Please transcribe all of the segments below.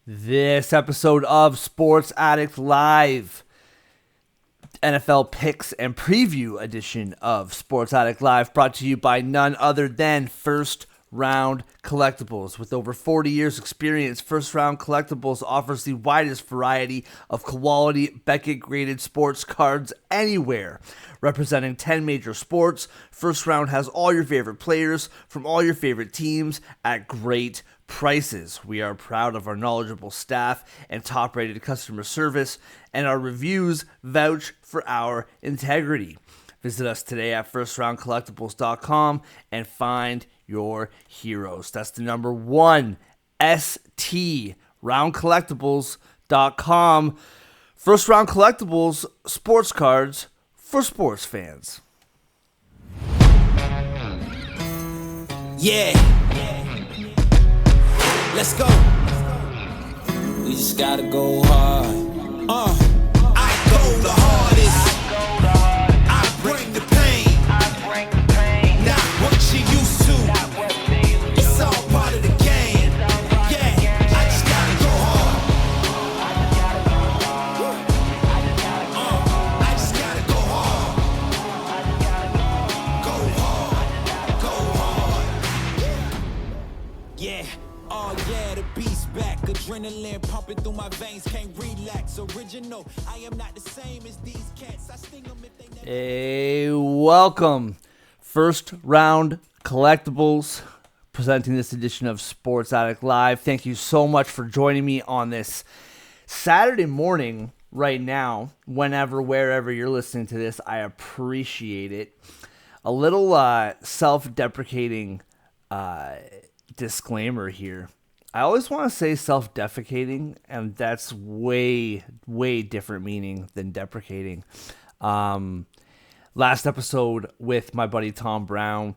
This episode of Sports Addict Live, NFL picks and preview edition of Sports Addict Live, brought to you by none other than First Round Collectibles. With over 40 years experience, First Round Collectibles offers the widest variety of quality Beckett-graded sports cards anywhere. Representing 10 major sports, First Round has all your favorite players from all your favorite teams at great prices. We are proud of our knowledgeable staff and top-rated customer service, and our reviews vouch for our integrity. Visit us today at firstroundcollectibles.com and find your heroes. That's the number one, ST roundcollectibles.com. First Round Collectibles, sports cards for sports fans. Yeah. Let's go. We just gotta go hard. I go the hardest. I bring the pain. Not what you used to. It's all part of the game. Yeah, I just gotta go hard. I just gotta go hard. Go hard. Yeah. Oh yeah, the beast back. Adrenaline pumping through my veins, can't relax. Original, I am not the same as these cats. I sting them if they never... Hey, welcome. First Round Collectibles, presenting this edition of Sports Addict Live. Thank you so much for joining me on this Saturday morning right now, whenever, wherever you're listening to this. I appreciate it. A little self-deprecating disclaimer here. I always want to say self-defecating, and that's way different meaning than deprecating. Last episode with my buddy Tom Brown,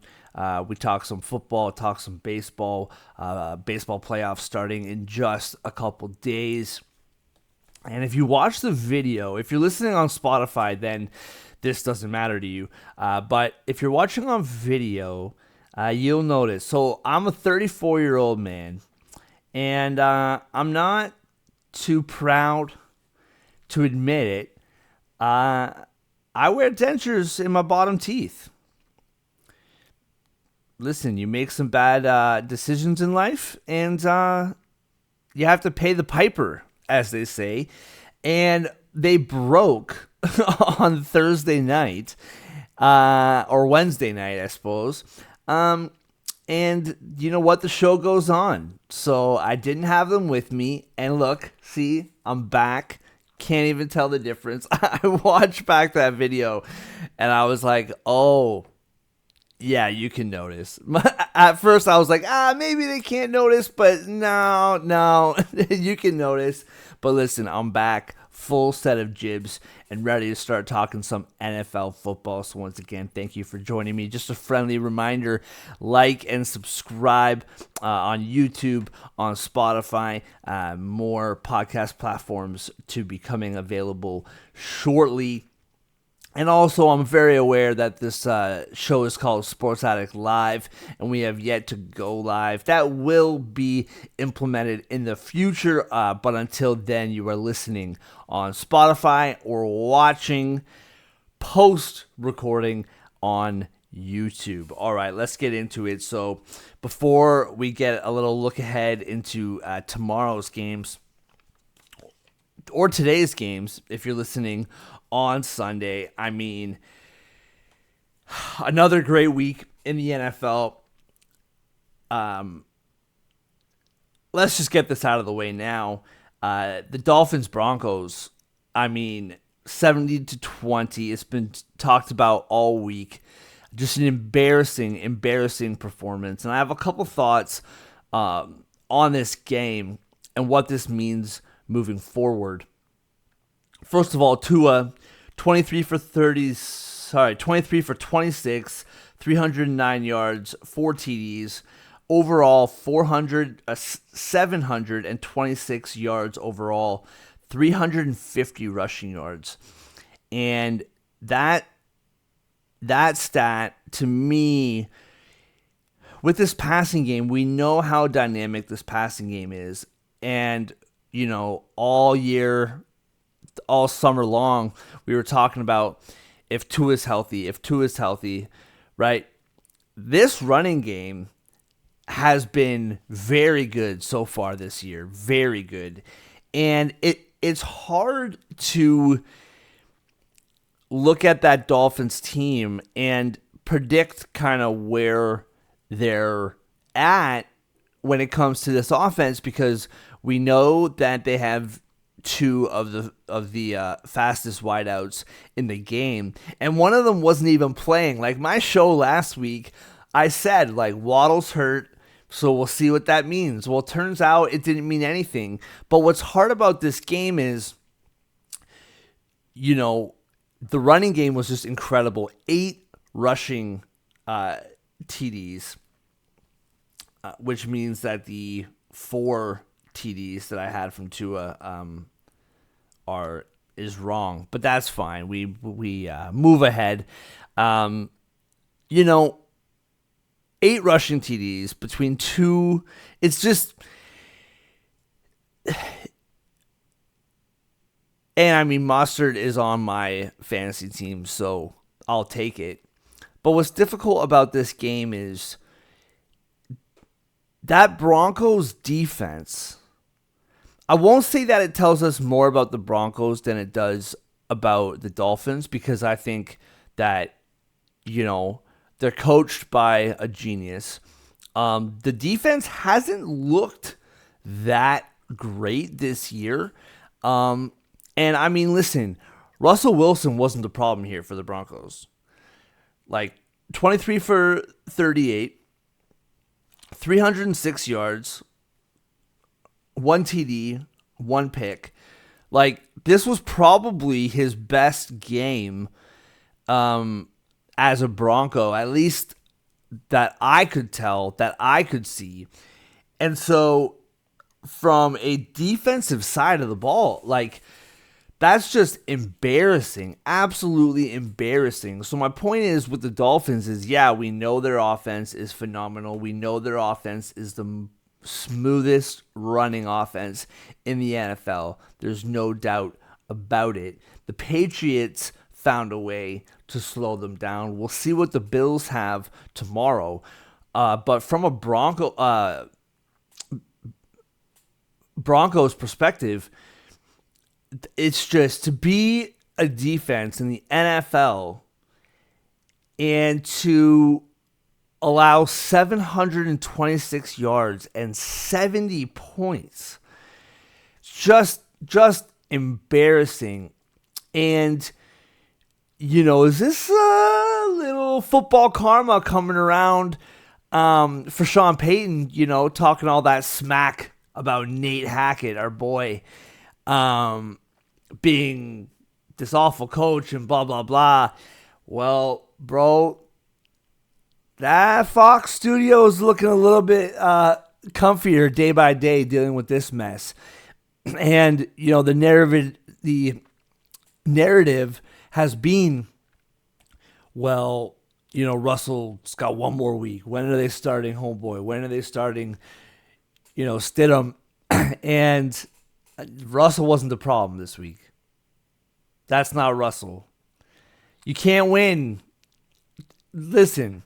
we talked some football, talked some baseball, baseball playoffs starting in just a couple days. And if you watch the video, if you're listening on Spotify, then this doesn't matter to you. But if you're watching on video, you'll notice. So I'm a 34-year-old man, and I'm not too proud to admit it. I wear dentures in my bottom teeth. Listen, you make some bad decisions in life, and you have to pay the piper, as they say. And they broke on Thursday night, or Wednesday night, I suppose. And you know what? The show goes on. So I didn't have them with me. And look, see, I'm back. Can't even tell the difference. I watched back that video and I was like, oh, yeah, you can notice. At first I was like, maybe they can't notice, but no, you can notice. But listen, I'm back, full set of jibs, and ready to start talking some NFL football. So once again, thank you for joining me. Just a friendly reminder, like and subscribe on YouTube, on Spotify, more podcast platforms to be coming available shortly. And also, I'm very aware that this show is called Sports Addict Live, and we have yet to go live. That will be implemented in the future, but until then, you are listening on Spotify or watching post-recording on YouTube. All right, let's get into it. So before we get a little look ahead into tomorrow's games, or today's games, if you're listening on Sunday, I mean, another great week in the NFL. Let's just get this out of the way now. The Dolphins Broncos, I mean, 70-20. It's been talked about all week. Just an embarrassing performance. And I have a couple thoughts on this game and what this means moving forward. First of all, Tua, 23 for 26, 309 yards, 4 TDs. Overall, 726 yards overall, 350 rushing yards. And that stat, to me, with this passing game, we know how dynamic this passing game is. And all year, all summer long, we were talking about if Tua is healthy, right? This running game has been very good so far this year, very good. And it's hard to look at that Dolphins team and predict kind of where they're at when it comes to this offense, because we know that they have two of the fastest wideouts in the game, and one of them wasn't even playing. Like my show last week, I said like Waddle's hurt, so we'll see what that means. Well, it turns out it didn't mean anything. But what's hard about this game is, the running game was just incredible. 8 rushing TDs, which means that the 4 TDs that I had from Tua is wrong, but that's fine. We move ahead. 8 rushing TDs between 2. It's just, and I mean, Mostert is on my fantasy team, so I'll take it. But what's difficult about this game is that Broncos defense. I won't say that it tells us more about the Broncos than it does about the Dolphins, because I think that, they're coached by a genius. The defense hasn't looked that great this year. And I mean, listen, Russell Wilson wasn't the problem here for the Broncos. Like 23 for 38, 306 yards, 1 TD, 1 pick. Like, this was probably his best game as a Bronco, at least that I could tell, that I could see. And so from a defensive side of the ball, like, that's just embarrassing, absolutely embarrassing. So my point is with the Dolphins is, yeah, we know their offense is phenomenal. We know their offense is the smoothest running offense in the NFL. There's no doubt about it. The Patriots found a way to slow them down. We'll see what the Bills have tomorrow. But from a Broncos perspective, it's just to be a defense in the NFL and to allow 726 yards and 70 points. Just embarrassing. And, is this a little football karma coming around for Sean Payton, talking all that smack about Nate Hackett, our boy, being this awful coach and blah, blah, blah. Well, bro, that Fox studio is looking a little bit comfier day by day dealing with this mess. And, the narrative has been, well, Russell's got one more week. When are they starting homeboy? When are they starting, Stidham? And Russell wasn't the problem this week. That's not Russell. You can't win. Listen,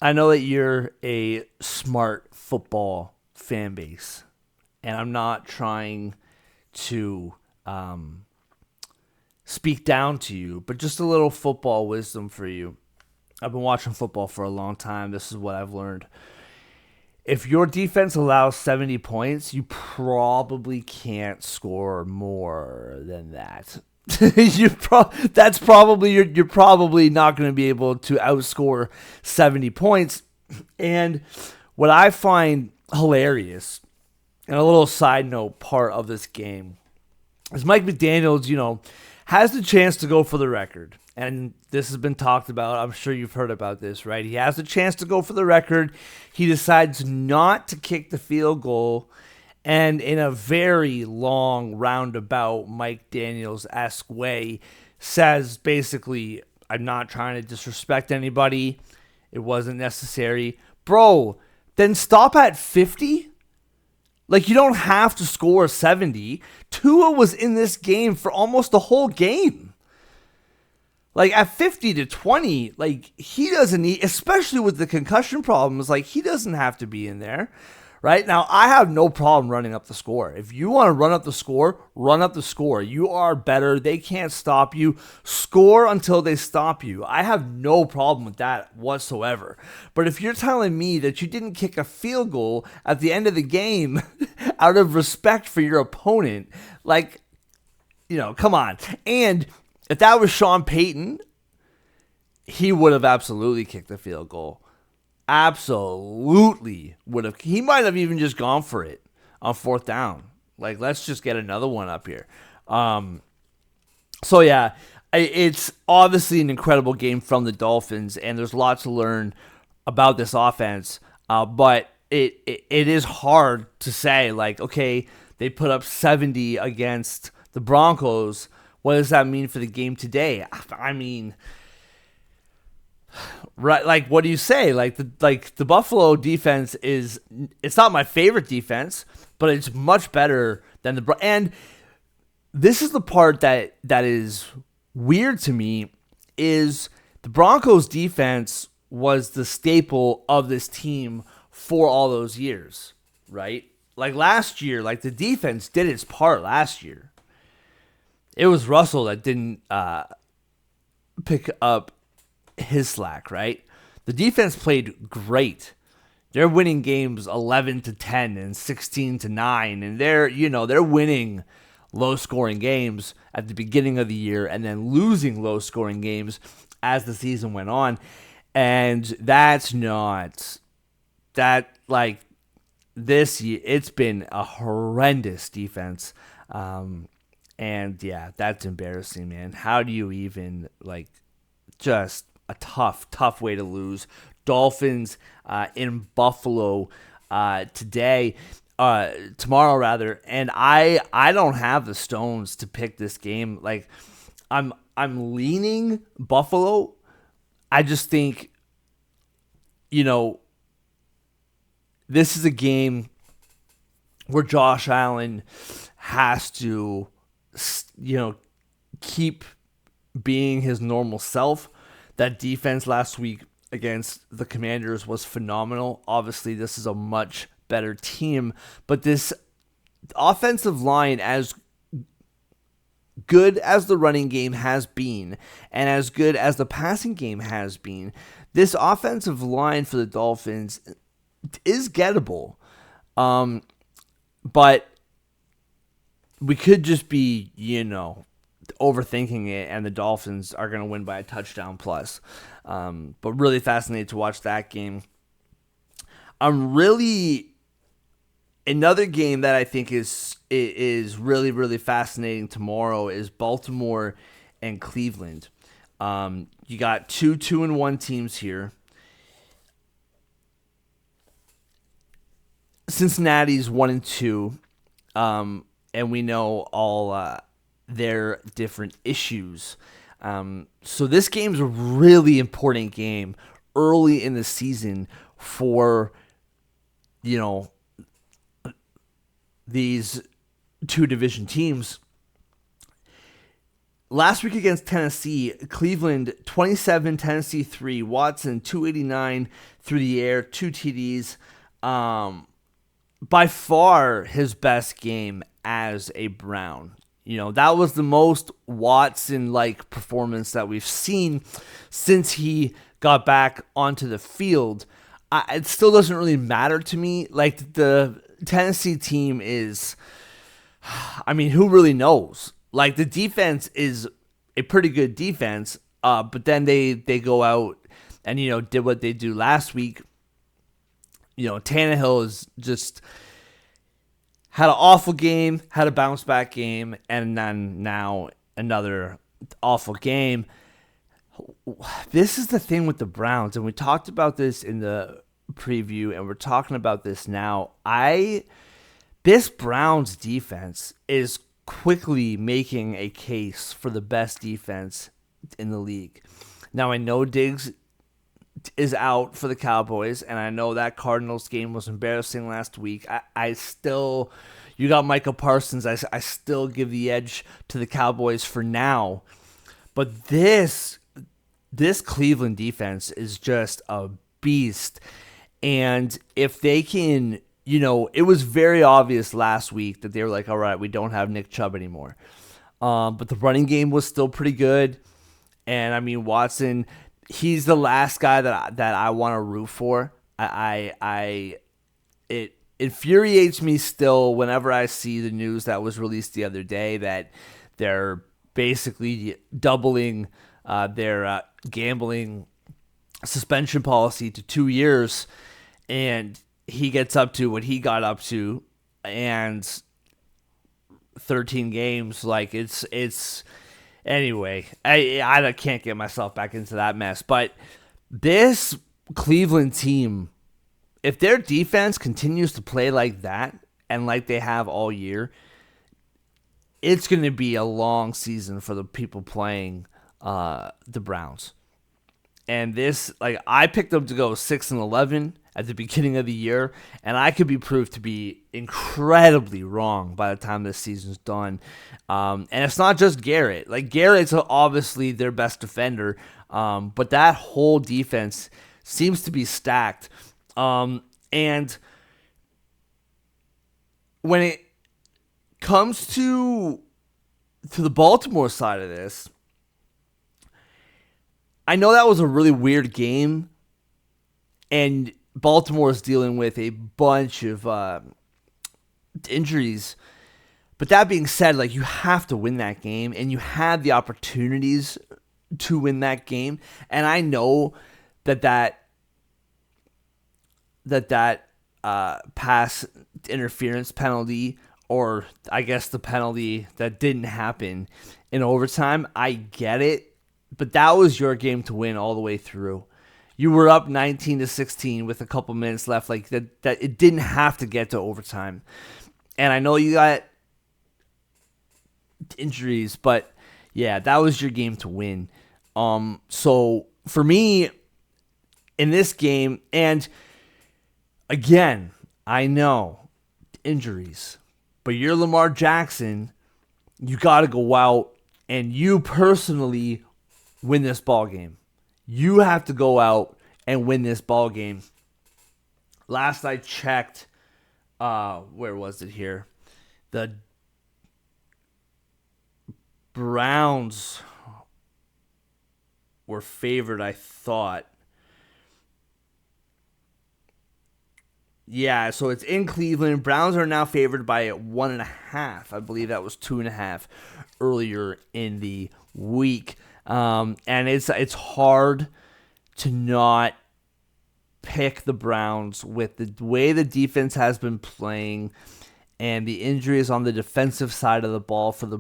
I know that you're a smart football fan base, and I'm not trying to speak down to you, but just a little football wisdom for you. I've been watching football for a long time. This is what I've learned. If your defense allows 70 points, you probably can't score more than that. That's probably you're probably not going to be able to outscore 70 points. And what I find hilarious, and a little side note part of this game, is Mike McDaniels, has the chance to go for the record. And this has been talked about. I'm sure you've heard about this, right? He has the chance to go for the record. He decides not to kick the field goal. And in a very long, roundabout, Mike Daniels-esque way, says basically, I'm not trying to disrespect anybody. It wasn't necessary. Bro, then stop at 50? Like, you don't have to score 70. Tua was in this game for almost the whole game. Like, at 50-20, like, he doesn't need, especially with the concussion problems, like, he doesn't have to be in there, right? Now, I have no problem running up the score. If you want to run up the score, run up the score. You are better. They can't stop you. Score until they stop you. I have no problem with that whatsoever. But if you're telling me that you didn't kick a field goal at the end of the game out of respect for your opponent, like, come on. And if that was Sean Payton, he would have absolutely kicked the field goal. Absolutely would have. He might have even just gone for it on 4th down. Like, let's just get another one up here. So, yeah, it's obviously an incredible game from the Dolphins, and there's lots to learn about this offense. But it is hard to say, like, okay, they put up 70 against the Broncos. What does that mean for the game today? I mean, right? Like, what do you say? Like the Buffalo defense it's not my favorite defense, but it's much better than and this is the part that is weird to me is the Broncos defense was the staple of this team for all those years, right? Like last year, like the defense did its part last year. It was Russell that didn't pick up his slack, right? The defense played great. They're winning games 11-10 and 16-9, and they're winning low-scoring games at the beginning of the year and then losing low-scoring games as the season went on. And that's not that, like, this year it's been a horrendous defense. And yeah, that's embarrassing, man. How do you even, like, just a tough way to lose. Dolphins in Buffalo tomorrow rather, and I don't have the stones to pick this game. Like, I'm leaning Buffalo. I just think, this is a game where Josh Allen has to, keep being his normal self. That defense last week against the Commanders was phenomenal. Obviously, this is a much better team, but this offensive line, as good as the running game has been and as good as the passing game has been, this offensive line for the Dolphins is gettable. But we could just be, overthinking it, and the Dolphins are going to win by a touchdown plus. But really fascinated to watch that game. Another game that I think is really, really fascinating tomorrow is Baltimore and Cleveland. You got 2-1 teams here. Cincinnati's 1-2. And we know all their different issues. So this game's a really important game early in the season for, these two division teams. Last week against Tennessee, Cleveland 27, Tennessee 3. Watson 289 through the air, 2 TDs. By far his best game as a Brown. That was the most Watson-like performance that we've seen since he got back onto the field. It still doesn't really matter to me. Like, the Tennessee team is, who really knows? Like, the defense is a pretty good defense, but then they go out and, did what they do last week. Tannehill is just had an awful game, had a bounce-back game, and then now another awful game. This is the thing with the Browns, and we talked about this in the preview, and we're talking about this now. This Browns defense is quickly making a case for the best defense in the league. Now, I know Diggs is out for the Cowboys, and I know that Cardinals game was embarrassing last week. I still, you got Micah Parsons. I still give the edge to the Cowboys for now. But this Cleveland defense is just a beast. And if they can, it was very obvious last week that they were like, all right, we don't have Nick Chubb anymore. But the running game was still pretty good. And I mean, Watson, he's the last guy that I want to root for. It infuriates me still whenever I see the news that was released the other day that they're basically doubling their gambling suspension policy to 2 years, and he gets up to what he got up to, and 13 games. Like it's anyway. I can't get myself back into that mess. But this Cleveland team, if their defense continues to play like that and like they have all year, it's going to be a long season for the people playing the Browns. And this, I picked them to go 6-11 at the beginning of the year, and I could be proved to be incredibly wrong by the time this season's done. And it's not just Garrett. Garrett's obviously their best defender, but that whole defense seems to be stacked. And when it comes to the Baltimore side of this, I know that was a really weird game, and Baltimore is dealing with a bunch of injuries. But that being said, you have to win that game, and you had the opportunities to win that game. And I know that pass interference penalty, or I guess the penalty that didn't happen in overtime, I get it. But that was your game to win all the way through. You were up 19-16 with a couple minutes left. That it didn't have to get to overtime. And I know you got injuries, but yeah, that was your game to win. So for me, in this game, and again, I know injuries, but you're Lamar Jackson. You got to go out and you personally win this ball game. You have to go out and win this ball game. Last I checked, where was it here? The Browns were favored, I thought. Yeah, so it's in Cleveland. Browns are now favored by 1.5. I believe that was 2.5 earlier in the week. And it's hard to not pick the Browns with the way the defense has been playing and the injuries on the defensive side of the ball for the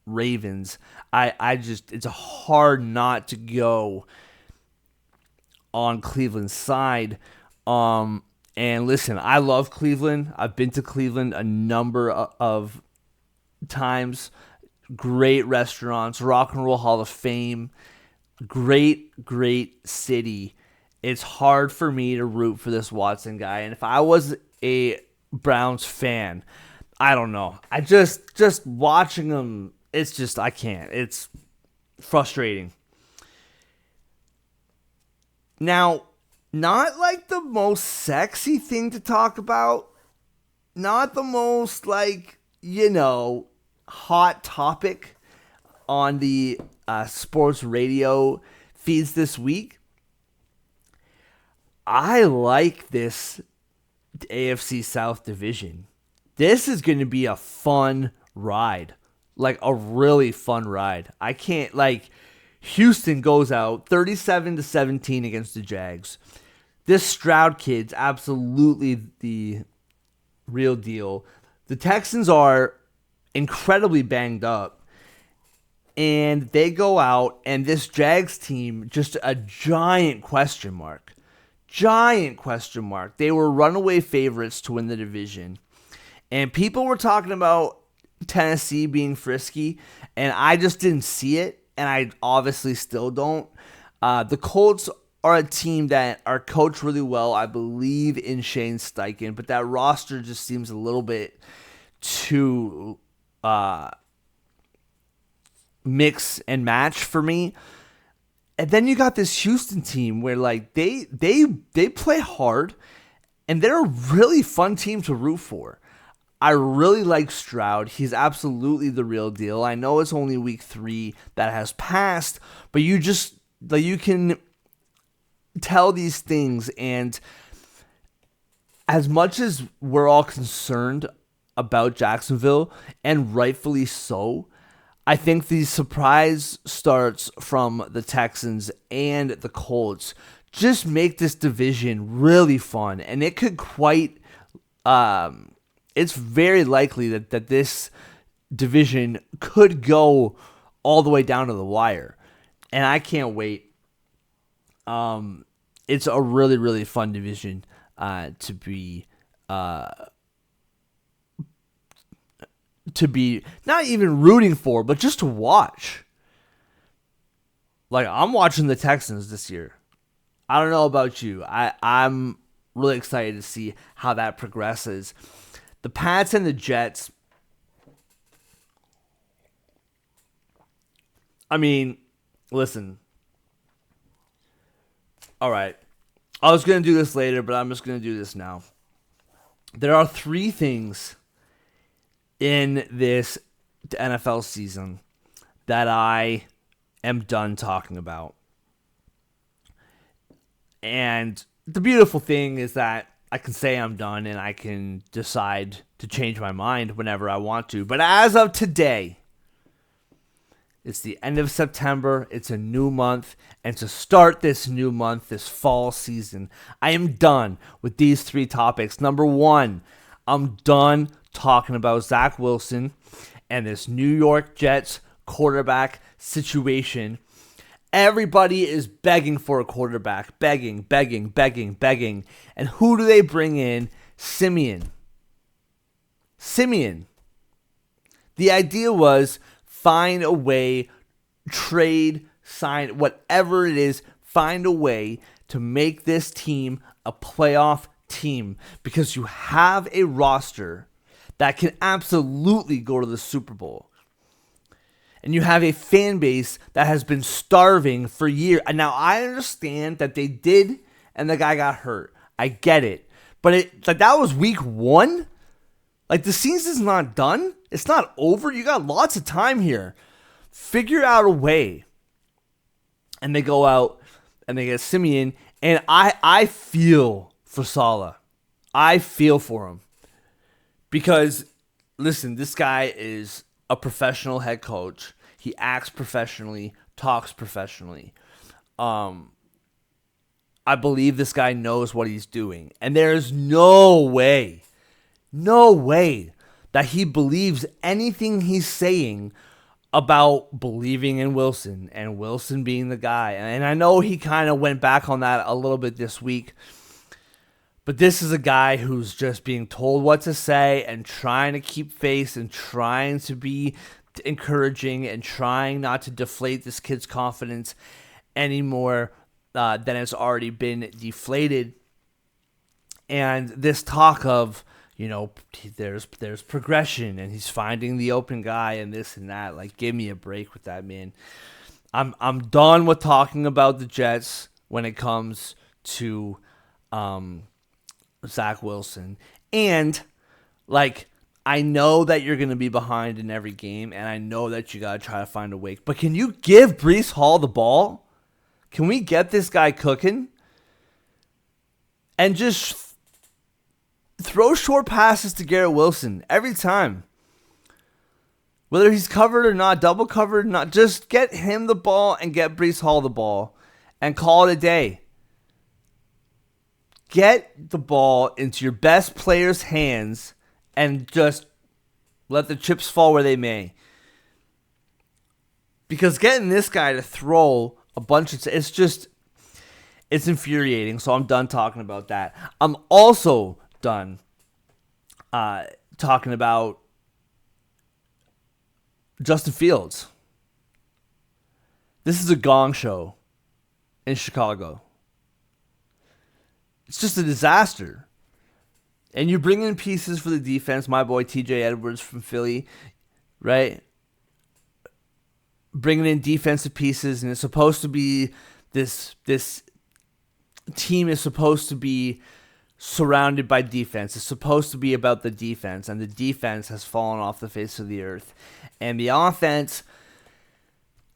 Ravens. It's hard not to go on Cleveland's side. And listen, I love Cleveland. I've been to Cleveland a number of times. Great restaurants, Rock and Roll Hall of Fame, great city. It's hard for me to root for this Watson guy. And if I was a Browns fan, I don't know. I just watching him, I can't. It's frustrating. Now, not the most sexy thing to talk about. Not the most hot topic on the sports radio feeds this week. I like this AFC South division. This is going to be a fun ride. A really fun ride. I can't, Houston goes out 37-17 against the Jags. This Stroud kid's absolutely the real deal. The Texans are incredibly banged up, and they go out, and this Jags team, just a giant question mark. They were runaway favorites to win the division, and people were talking about Tennessee being frisky, and I just didn't see it, and I obviously still don't. The Colts are a team that are coached really well. I believe in Shane Steichen, but that roster just seems a little bit too mix and match for me. And then you got this Houston team where like they play hard, and they're a really fun team to root for. I really like Stroud. He's absolutely the real deal. I know it's only week 3 that has passed, but you can tell these things. And as much as we're all concerned about Jacksonville, and rightfully so, I think these surprise starts from the Texans and the Colts just make this division really fun. And it could quite... it's very likely that this division could go all the way down to the wire. And I can't wait. It's a really, really fun division to be not even rooting for, but just to watch. Like, I'm watching the Texans this year. I don't know about you. I'm really excited to see how that progresses. The Pats and the Jets. I mean, listen. All right. I was going to do this later, but I'm just going to do this now. There are 3 things in this NFL season that I am done talking about. And the beautiful thing is that I can say I'm done and I can decide to change my mind whenever I want to. But as of today, it's the end of September. It's a new month. And to start this new month, this fall season, I am done with these 3 topics. Number 1, I'm done talking about Zach Wilson and this New York Jets quarterback situation. Everybody is begging for a quarterback. Begging. And who do they bring in? Simeon. The idea was find a way, trade, sign, whatever it is, find a way to make this team a playoff team, because you have a roster that can absolutely go to the Super Bowl. And you have a fan base that has been starving for years. And now I understand that they did, and the guy got hurt. I get it. But that was week 1. Like, the season's not done. It's not over. You got lots of time here. Figure out a way. And they go out and they get Simeon. And I feel for Saleh. I feel for him. Because, listen, this guy is a professional head coach. He acts professionally, talks professionally. I believe this guy knows what he's doing. And there's no way that he believes anything he's saying about believing in Wilson and Wilson being the guy. And I know he kind of went back on that a little bit this week. But this is a guy who's just being told what to say and trying to keep face and trying to be encouraging and trying not to deflate this kid's confidence anymore than it's already been deflated. And this talk of, there's progression and he's finding the open guy and this and that. Like, give me a break with that, man. I'm done with talking about the Jets when it comes to Zach Wilson. And, I know that you're going to be behind in every game, and I know that you got to try to find a way. But can you give Breece Hall the ball? Can we get this guy cooking? And just throw short passes to Garrett Wilson every time. Whether he's covered or not, double covered or not, just get him the ball and get Breece Hall the ball and call it a day. Get the ball into your best player's hands and just let the chips fall where they may. Because getting this guy to throw a bunch of... It's infuriating, so I'm done talking about that. I'm also done talking about Justin Fields. This is a gong show in Chicago. it's just a disaster. And you bring in pieces for the defense. My boy TJ Edwards from Philly, right? Bringing in defensive pieces, and it's supposed to be this team is supposed to be surrounded by defense. It's supposed to be about the defense, and the defense has fallen off the face of the earth. And the offense,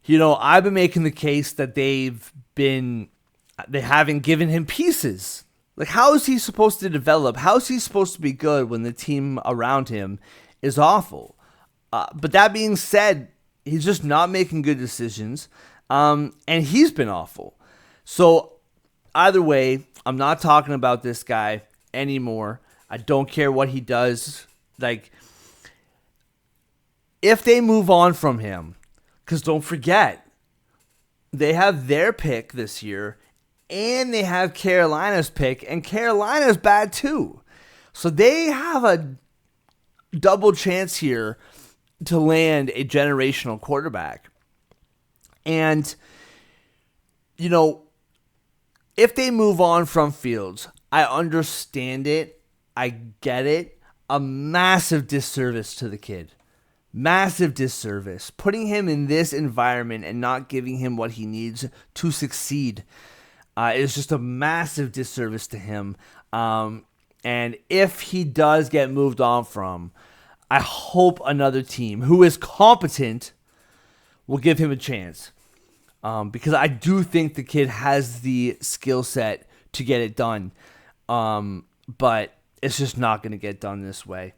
I've been making the case that they haven't given him pieces. Like, how is he supposed to develop? How is he supposed to be good when the team around him is awful? But that being said, he's just not making good decisions, and he's been awful. So either way, I'm not talking about this guy anymore. I don't care what he does. Like, if they move on from him, because don't forget, they have their pick this year, and they have Carolina's pick, and Carolina's bad too. So they have a double chance here to land a generational quarterback. And, if they move on from Fields, I understand it. I get it. A massive disservice to the kid. Massive disservice. Putting him in this environment and not giving him what he needs to succeed is just a massive disservice to him. And if he does get moved on from, I hope another team who is competent will give him a chance. Because I do think the kid has the skill set to get it done. But it's just not going to get done this way.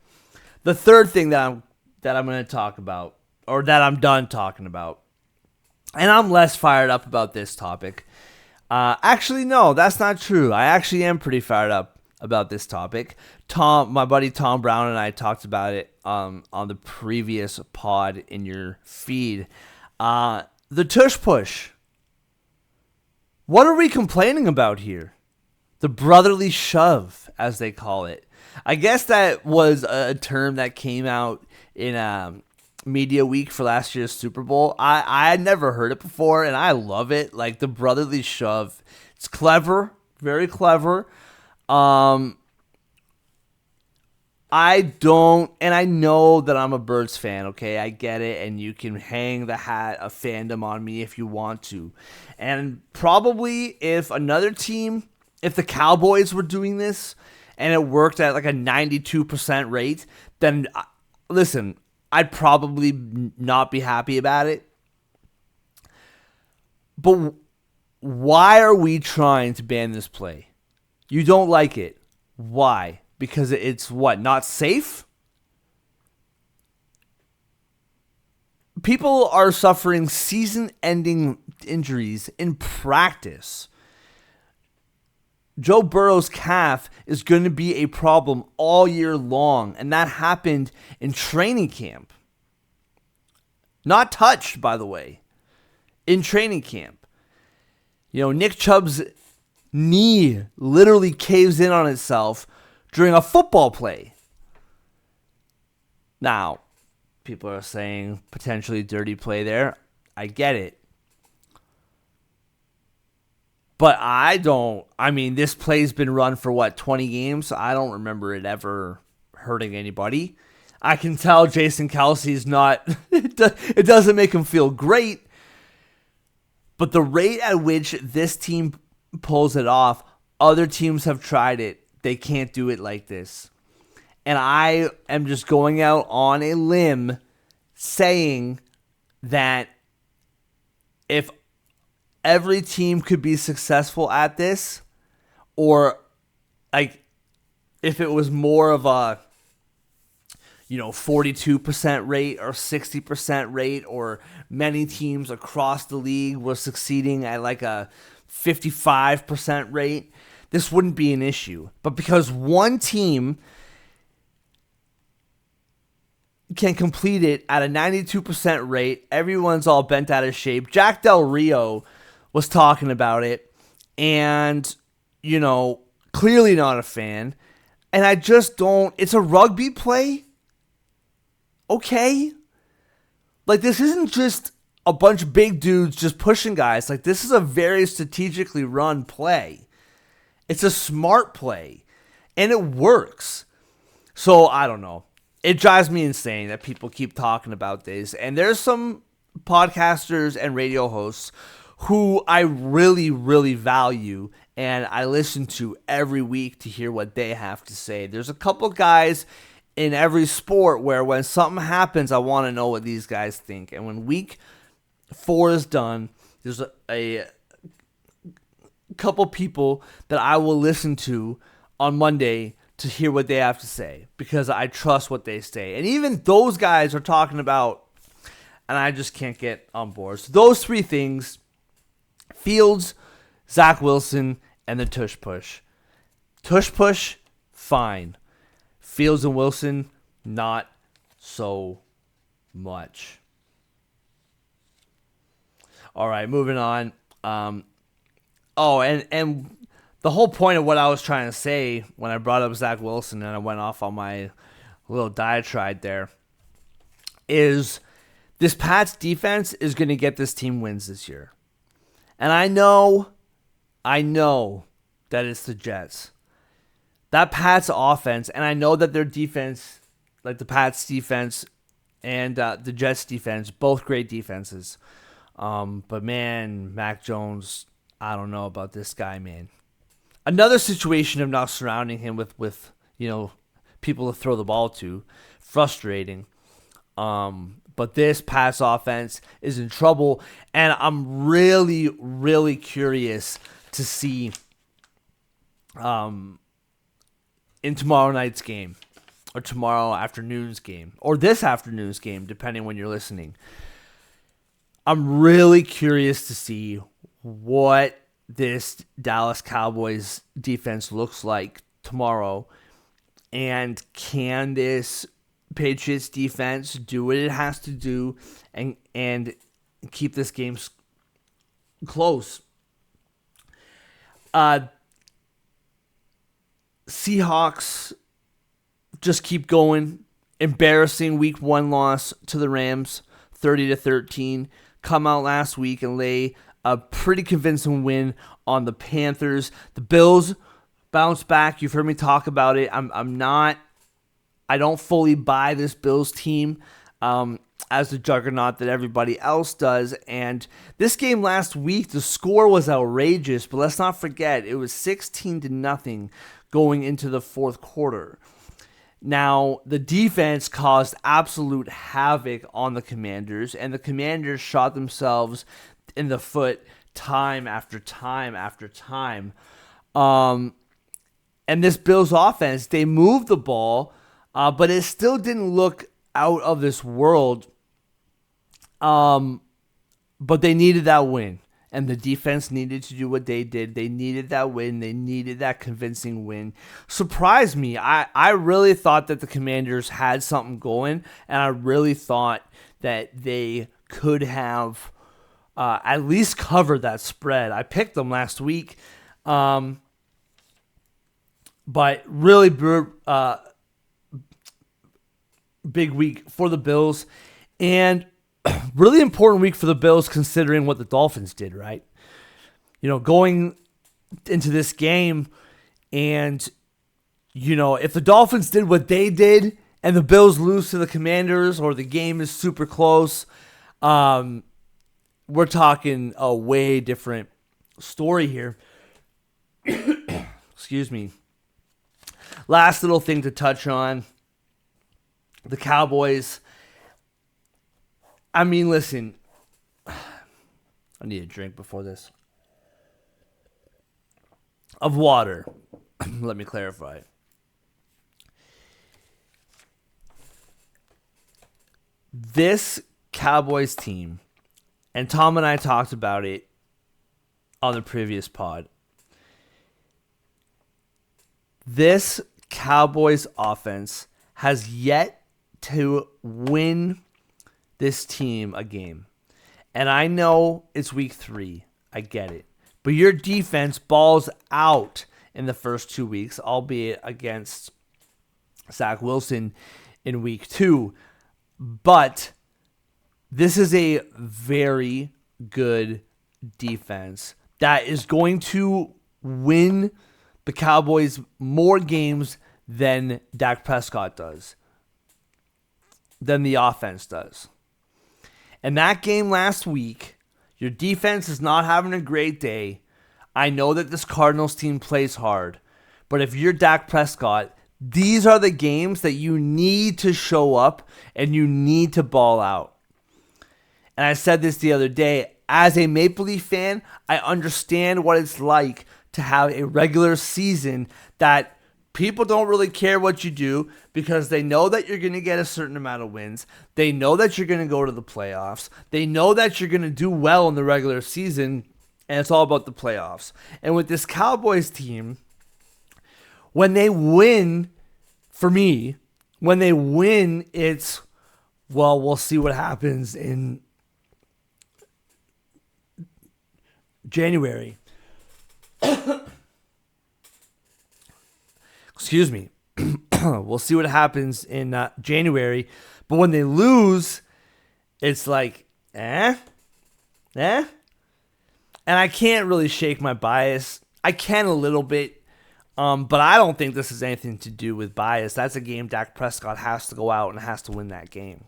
The third thing that I'm going to talk about, or that I'm done talking about, and I'm less fired up about this topic. Actually, no, that's not true. I actually am pretty fired up about this topic. My buddy Tom Brown and I talked about it on the previous pod in your feed. The tush push. What are we complaining about here? The brotherly shove, as they call it. I guess that was a term that came out in Media Week for last year's Super Bowl. I had never heard it before, and I love it. Like, the brotherly shove. It's clever. Very clever. I know that I'm a Birds fan, okay? I get it, and you can hang the hat of fandom on me if you want to. And probably if the Cowboys were doing this, and it worked at like a 92% rate, then, listen, I'd probably not be happy about it. But why are we trying to ban this play? You don't like it. Why? Because it's what? Not safe? People are suffering season-ending injuries in practice. Joe Burrow's calf is going to be a problem all year long, and that happened in training camp. Not touched, by the way, in training camp. Nick Chubb's knee literally caves in on itself during a football play. Now, people are saying potentially dirty play there. I get it. But this play's been run for 20 games? I don't remember it ever hurting anybody. I can tell Jason Kelsey's not, it doesn't make him feel great. But the rate at which this team pulls it off, other teams have tried it. They can't do it like this. And I am just going out on a limb saying that if every team could be successful at this, or like if it was more of a 42% rate or 60% rate, or many teams across the league were succeeding at like a 55% rate, this wouldn't be an issue. But because one team can complete it at a 92% rate, everyone's all bent out of shape. Jack Del Rio was talking about it, and, clearly not a fan. And I just don't, it's a rugby play. Okay. Like, this isn't just a bunch of big dudes just pushing guys. Like, this is a very strategically run play. It's a smart play, and it works. So I don't know. It drives me insane that people keep talking about this. And there's some podcasters and radio hosts who I really, really value, and I listen to every week to hear what they have to say. There's a couple guys in every sport where when something happens, I want to know what these guys think. And when week 4 is done, there's a couple people that I will listen to on Monday to hear what they have to say because I trust what they say. And even those guys are talking about, and I just can't get on board. So those 3 things: Fields, Zach Wilson, and the tush push. Tush push, fine. Fields and Wilson, not so much. All right, moving on. And the whole point of what I was trying to say when I brought up Zach Wilson and I went off on my little diatribe there is this Pats defense is going to get this team wins this year. And I know that it's the Jets. That Pats offense, and I know that their defense, like the Pats defense and the Jets defense, both great defenses. But man, Mac Jones, I don't know about this guy, man. Another situation of not surrounding him with people to throw the ball to. Frustrating. But this Pats offense is in trouble, and I'm really, really curious to see in tomorrow night's game, or tomorrow afternoon's game, or this afternoon's game, depending when you're listening. I'm really curious to see what this Dallas Cowboys defense looks like tomorrow, and can this Patriots defense do what it has to do and keep this game close. Seahawks just keep going. Embarrassing week 1 loss to the Rams, 30-13. Come out last week and lay a pretty convincing win on the Panthers. The Bills bounce back. You've heard me talk about it. I don't fully buy this Bills team as the juggernaut that everybody else does. And this game last week, the score was outrageous, but let's not forget it was 16-0 going into the fourth quarter. Now, the defense caused absolute havoc on the Commanders, and the Commanders shot themselves in the foot time after time after time. And this Bills offense, they moved the ball, but it still didn't look out of this world. But they needed that win, and the defense needed to do what they did. They needed that win. They needed that convincing win. Surprised me. I really thought that the Commanders had something going, and I really thought that they could have at least covered that spread. I picked them last week, but really big week for the Bills, and really important week for the Bills considering what the Dolphins did, right? Going into this game, and, if the Dolphins did what they did and the Bills lose to the Commanders or the game is super close, we're talking a way different story here. Excuse me. Last little thing to touch on. The Cowboys. I mean, listen. I need a drink before this. Of water. Let me clarify. This Cowboys team, and Tom and I talked about it on the previous pod. This Cowboys offense has yet to win this team a game. And I know it's week 3. I get it. But your defense balls out in the first 2 weeks, albeit against Zach Wilson in week 2. But this is a very good defense that is going to win the Cowboys more games than Dak Prescott does, than the offense does. And that game last week, your defense is not having a great day. I know that this Cardinals team plays hard, but if you're Dak Prescott, these are the games that you need to show up and you need to ball out. And I said this the other day, as a Maple Leaf fan, I understand what it's like to have a regular season that people don't really care what you do because they know that you're going to get a certain amount of wins. They know that you're going to go to the playoffs. They know that you're going to do well in the regular season, and it's all about the playoffs. And with this Cowboys team, when they win, for me, when they win, it's, well, we'll see what happens in January. Excuse me. We'll see what happens in January. But when they lose, it's like, And I can't really shake my bias. I can a little bit, but I don't think this has anything to do with bias. That's a game Dak Prescott has to go out and has to win that game.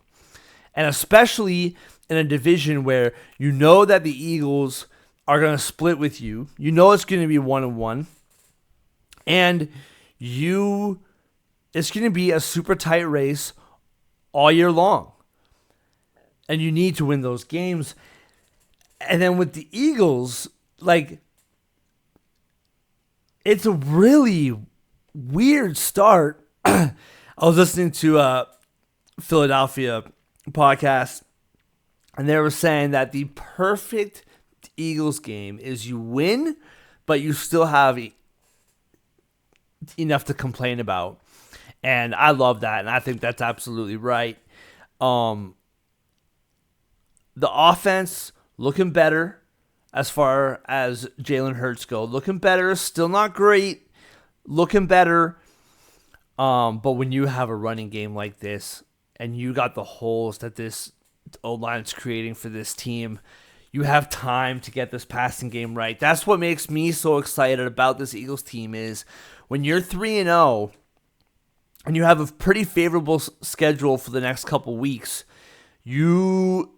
And especially in a division where you know that the Eagles are going to split with you. You know it's going to be 1-1. And it's going to be a super tight race all year long. And you need to win those games. And then with the Eagles, like, it's a really weird start. I was listening to a Philadelphia podcast, and they were saying that the perfect Eagles game is you win, but you still have enough to complain about. And I love that, and I think that's absolutely right. The offense looking better as far as Jalen Hurts go. Looking better, still not great. Looking better. But when you have a running game like this, and you got the holes that this O-line is creating for this team, you have time to get this passing game right. That's what makes me so excited about this Eagles team is when you're 3-0 and you have a pretty favorable schedule for the next couple weeks, you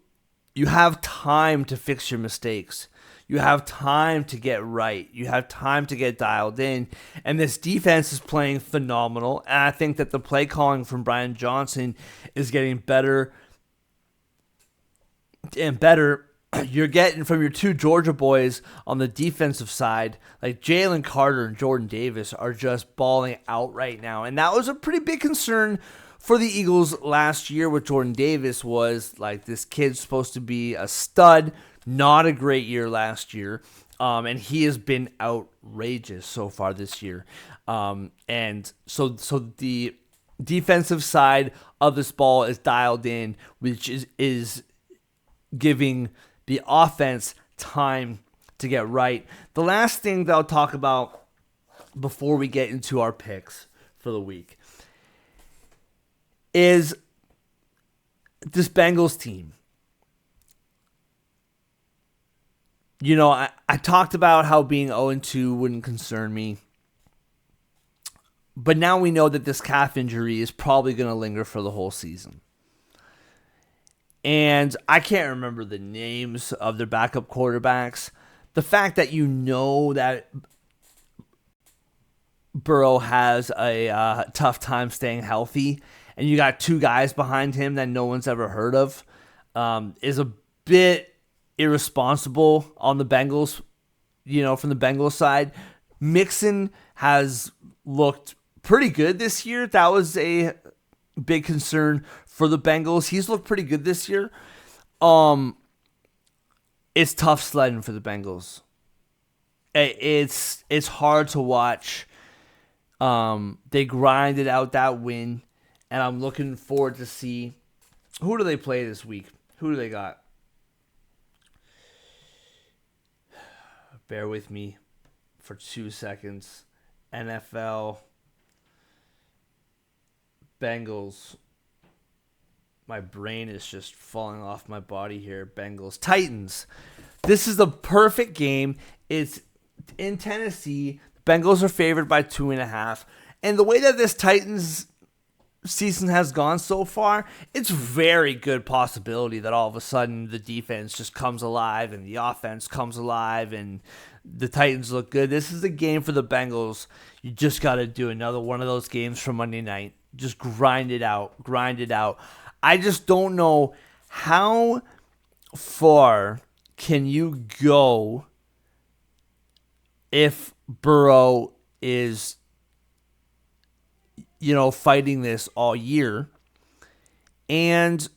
have time to fix your mistakes. You have time to get right. You have time to get dialed in. And this defense is playing phenomenal. And I think that the play calling from Brian Johnson is getting better and better. You're getting from your two Georgia boys on the defensive side, like Jalen Carter and Jordan Davis are just balling out right now. And that was a pretty big concern for the Eagles last year with Jordan Davis was like this kid's supposed to be a stud, not a great year last year. And he has been outrageous so far this year. And so the defensive side of this ball is dialed in, which is giving the offense time to get right. The last thing that I'll talk about before we get into our picks for the week is this Bengals team. You know, I talked about how being 0-2 wouldn't concern me. But now we know that this calf injury is probably going to linger for the whole season. And I can't remember the names of their backup quarterbacks. The fact that you know that Burrow has a tough time staying healthy, and you got two guys behind him that no one's ever heard of, is a bit irresponsible on the Bengals, from the Bengals side. Mixon has looked pretty good this year. That was a big concern for the Bengals. He's looked pretty good this year. It's tough sledding for the Bengals. It's hard to watch. They grinded out that win, and I'm looking forward to see who do they play this week. Who do they got? Bear with me for 2 seconds. NFL Bengals. My brain is just falling off my body here. Bengals. Titans. This is the perfect game. It's in Tennessee. The Bengals are favored by 2.5. And the way that this Titans season has gone so far, it's very good possibility that all of a sudden the defense just comes alive and the offense comes alive and the Titans look good. This is a game for the Bengals. You just got to do another one of those games from Monday night. Just grind it out. I just don't know how far can you go if Burrow is fighting this all year. And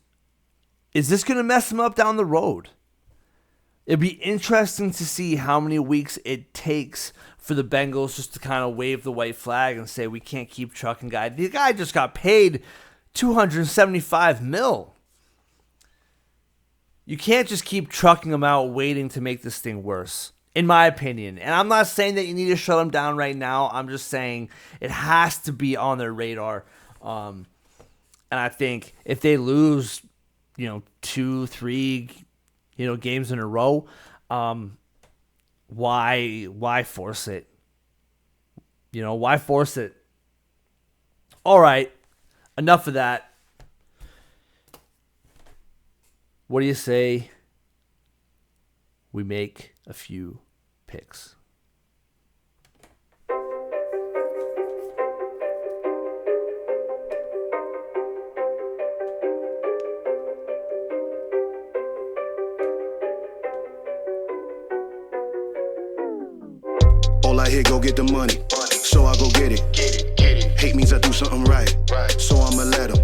is this going to mess him up down the road? It'd be interesting to see how many weeks it takes for the Bengals just to kind of wave the white flag and say, we can't keep trucking guy. The guy just got paid $275 million. You can't just keep trucking him out waiting to make this thing worse, in my opinion. And I'm not saying that you need to shut him down right now. I'm just saying it has to be on their radar. And I think if they lose, 2-3, games in a row, why force it? Why force it? All right, enough of that. What do you say we make a few picks? All I hear, go get the money. So I go get it. Hate means I do something right. So I'ma let him.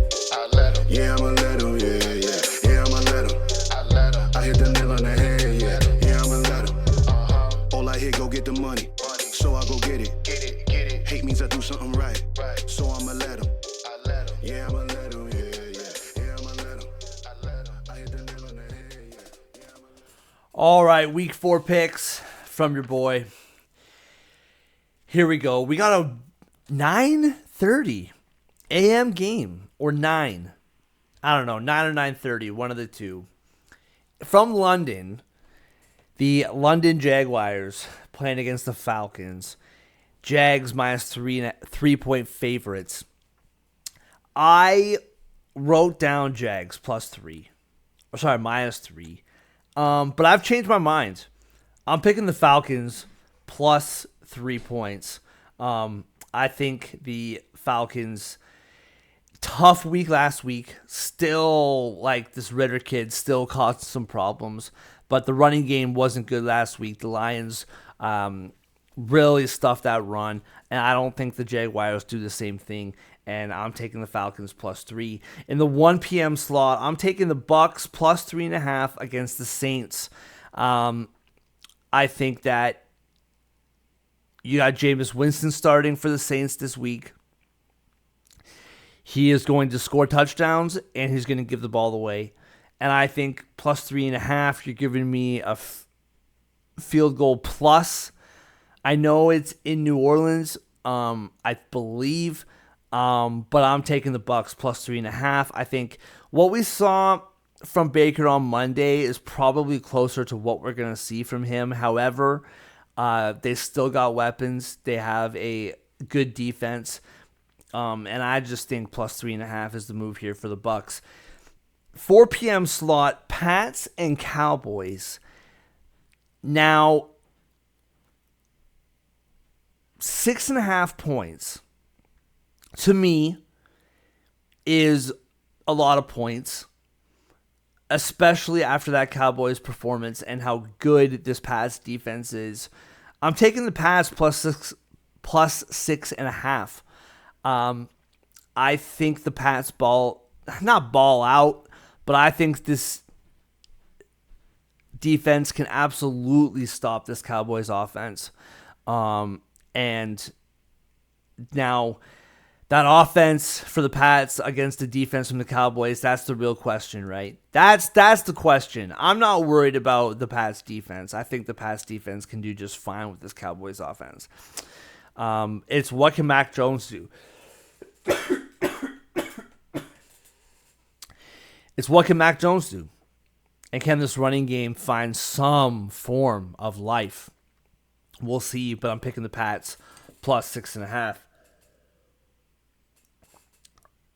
Yeah, I'ma let him. Yeah, I'ma let him. I hit the nail on the head. Yeah, I'ma let him. All I hear, go get the money. So I go get it. Hate means I do something right. So I'ma let him. Yeah, I'ma let him. Yeah, I'ma let him. I hit the nail on the head. Yeah, All right, week 4 picks from your boy. Here we go. We got a 9:30 a.m. game, or 9. I don't know, 9 or 9:30, one of the two. From London, the London Jaguars playing against the Falcons. Jags minus 3-point favorites. I wrote down Jags +3. Minus 3. But I've changed my mind. I'm picking the Falcons plus 3 points. I think the Falcons, tough week last week, still, this Ritter kid still caused some problems, but the running game wasn't good last week. The Lions really stuffed that run, and I don't think the Jaguars do the same thing, and I'm taking the Falcons +3. In the 1 p.m. slot, I'm taking the Bucks +3.5 against the Saints. I think that you got Jameis Winston starting for the Saints this week. He is going to score touchdowns, and he's going to give the ball away. And I think +3.5, you're giving me a field goal plus. I know it's in New Orleans, I believe, but I'm taking the Bucks +3.5. I think what we saw from Baker on Monday is probably closer to what we're going to see from him. However, they still got weapons. They have a good defense. And I just think +3.5 is the move here for the Bucks. 4 p.m. slot, Pats and Cowboys. Now, 6.5 points, to me, is a lot of points, especially after that Cowboys performance and how good this Pats defense is. I'm taking the Pats +6.5. I think the Pats not ball out, but I think this defense can absolutely stop this Cowboys offense. And now that offense for the Pats against the defense from the Cowboys, that's the real question, right? That's the question. I'm not worried about the Pats defense. I think the Pats defense can do just fine with this Cowboys offense. It's what can Mac Jones do? It's what can Mac Jones do? And can this running game find some form of life? We'll see, but I'm picking the Pats plus 6.5.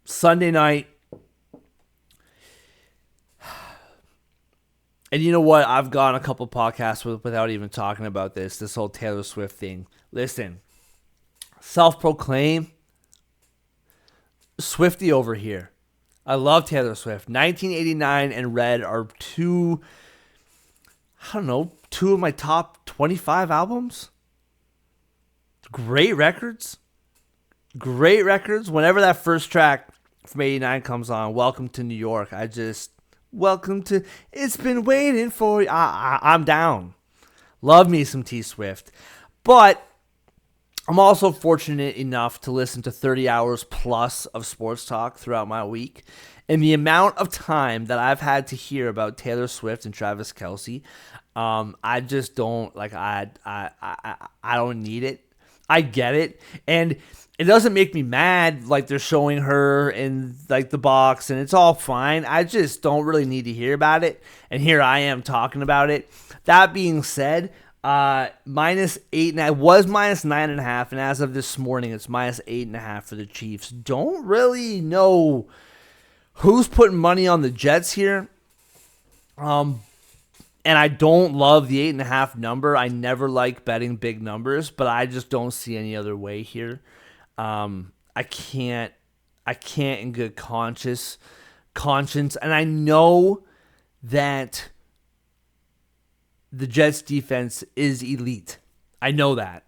Sunday night. And you know what? I've gone a couple podcasts without even talking about this whole Taylor Swift thing. Listen, self-proclaimed Swiftie over here. I love Taylor Swift. 1989 and Red are two of my top 25 albums. Great records. Great records. Whenever that first track from 89 comes on, Welcome to New York, welcome to, it's been waiting for you. I'm down. Love me some T Swift. But I'm also fortunate enough to listen to 30 hours plus of sports talk throughout my week. And the amount of time that I've had to hear about Taylor Swift and Travis Kelce, I just don't, I don't need it. I get it. And it doesn't make me mad like they're showing her in the box and it's all fine. I just don't really need to hear about it. And here I am talking about it. That being said, -8, and it was -9.5, and as of this morning, it's -8.5 for the Chiefs. Don't really know who's putting money on the Jets here. And I don't love the 8.5 number. I never like betting big numbers, but I just don't see any other way here. I can't in good conscience, and I know that the Jets defense is elite. I know that.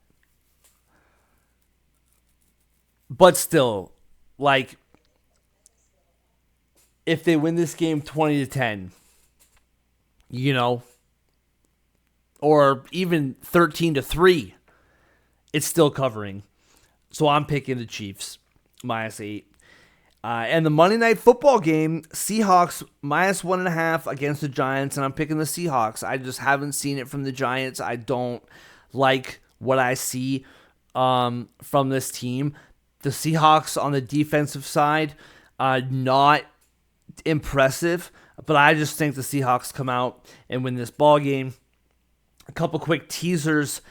But still, if they win this game 20-10, or even 13-3, it's still covering. So I'm picking the Chiefs, -8. And the Monday Night Football game, Seahawks -1.5 against the Giants, and I'm picking the Seahawks. I just haven't seen it from the Giants. I don't like what I see from this team. The Seahawks on the defensive side, not impressive, but I just think the Seahawks come out and win this ball game. A couple quick teasers.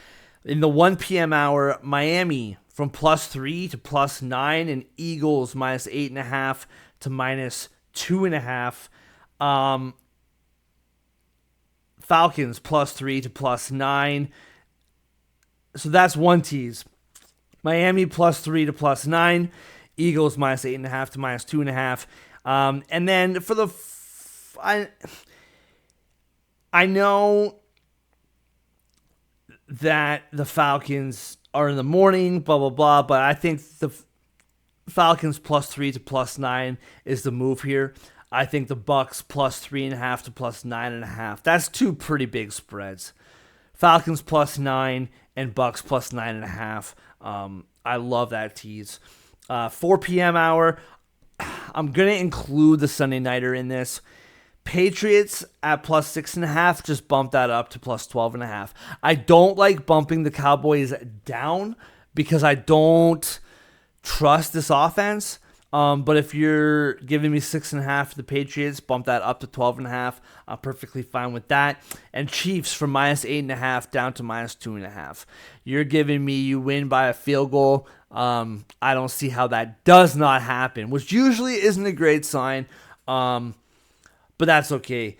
In the 1 p.m. hour, Miami from +3 to +9, and Eagles -8.5 to -2.5. Falcons +3 to +9. So that's one tease. Miami +3 to +9. Eagles -8.5 to -2.5. And then for the, I know that the Falcons are in the morning, blah, blah, blah, but I think the Falcons +3 to +9 is the move here. I think the Bucks +3.5 to +9.5. That's two pretty big spreads. Falcons +9 and Bucks +9.5. I love that tease. 4 p.m. hour, I'm going to include the Sunday Nighter in this. Patriots at +6.5, just bump that up to +12.5. I don't like bumping the Cowboys down because I don't trust this offense. But if you're giving me 6.5 for the Patriots, bump that up to 12.5. I'm perfectly fine with that. And Chiefs from -8.5 down to -2.5. You're giving me you win by a field goal. I don't see how that does not happen, which usually isn't a great sign. But that's okay.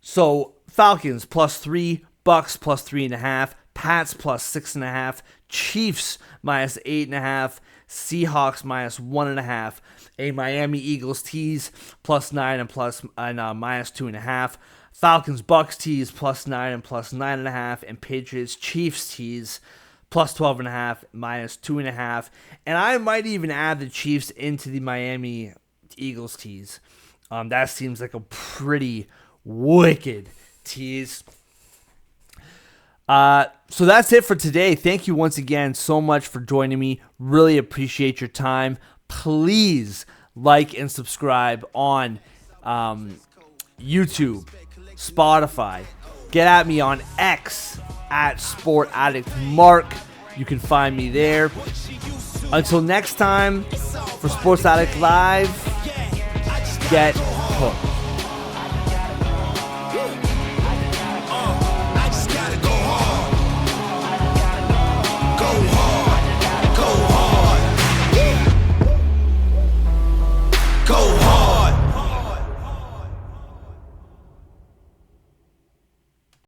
So Falcons +3, Bucks +3.5, Pats +6.5, Chiefs -8.5, Seahawks -1.5, a Miami Eagles tease +9 and -2.5, Falcons Bucks tease +9 and +9.5, and Patriots Chiefs tease +12.5, -2.5, and I might even add the Chiefs into the Miami Eagles tease. That seems like a pretty wicked tease. So that's it for today. Thank you once again so much for joining me. Really appreciate your time. Please like and subscribe on YouTube, Spotify. Get at me on X at SportAddictMark. You can find me there. Until next time, for Sports Addict Live, get